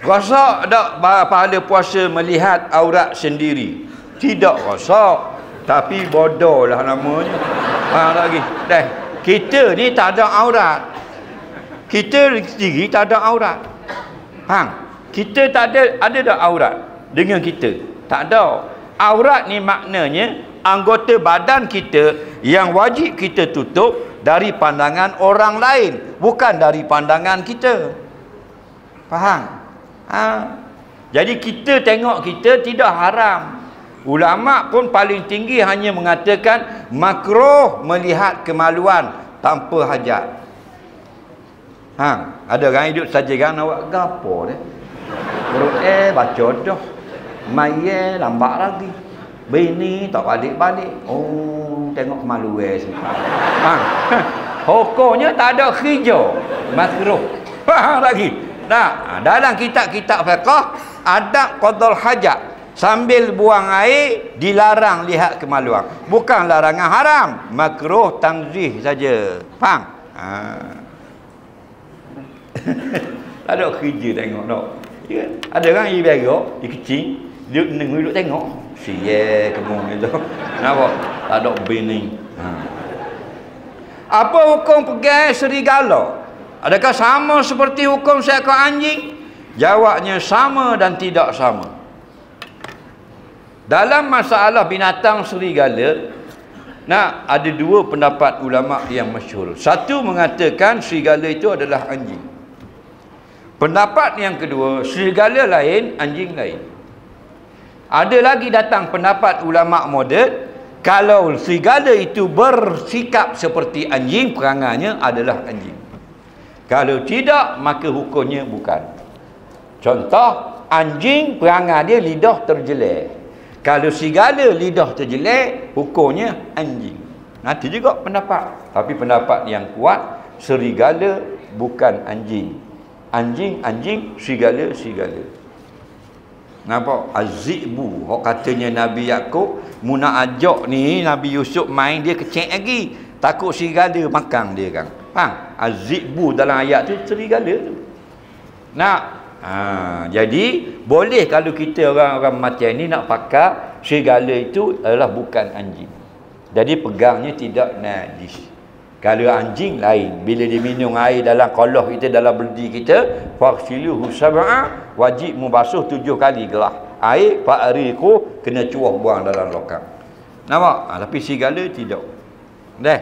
Rosak tak pahala puasa melihat aurat sendiri? Tidak rosak, tapi bodoh lah namanya. Lagi dah, kita ni tak ada aurat. Kita sendiri tak ada aurat. Kita tak ada tak aurat dengan kita? Tak ada. Aurat ni maknanya anggota badan kita yang wajib kita tutup dari pandangan orang lain, bukan dari pandangan kita. Faham? Jadi kita tengok kita tidak haram. Ulama pun paling tinggi hanya mengatakan makruh melihat kemaluan tanpa hajat. Ada orang hidup saja kan awak gapo dia. Baca dah. Mai lambat lagi. Bini tak balik-balik. Oh, tengok kemaluan sempat. Hukumnya tak ada hijau. Makruh. Faham lagi? Nah, dalam kitab-kitab fiqh adab qadul hajat, sambil buang air dilarang lihat kemaluan. Bukan larangan haram, makruh tanzih saja. Faham? Tak ada kerja tengok tak. Ya. Ada orang dia berak, dia kecil, dia duduk tengok. Sial kemung itu. Kenapa? Tak ada bini. Apa hukum pegang serigala? Adakah sama seperti hukum seekor anjing? Jawabnya sama dan tidak sama. Dalam masalah binatang serigala, ada dua pendapat ulama yang masyhur. Satu mengatakan serigala itu adalah anjing. Pendapat yang kedua, serigala lain, anjing lain. Ada lagi datang pendapat ulama moden, kalau serigala itu bersikap seperti anjing, perangannya adalah anjing. Kalau tidak, maka hukumnya bukan. Contoh, anjing perangai dia lidah terjelek. Kalau serigala lidah terjelek, hukumnya anjing. Nanti juga pendapat. Tapi pendapat yang kuat, serigala bukan anjing. Anjing, serigala. Nampak? Az-zi'bu. Katanya Nabi Yaakob, muna ajak ni Nabi Yusuf main, dia kecek lagi. Takut serigala makan dia kan. Faham? Az-zi'bu dalam ayat tu serigala tu. Jadi boleh kalau kita orang-orang macam ni nak pakai serigala itu adalah bukan anjing. Jadi pegangnya tidak najis. Kalau anjing lain, bila dia minum air dalam qoloh kita, dalam beldi kita, faghsiluhu sab'a, wajib membasuh 7 kali gelas air, fa'riqu, kena cuah buang dalam lokang. Nampak? Tapi serigala tidak. Dah.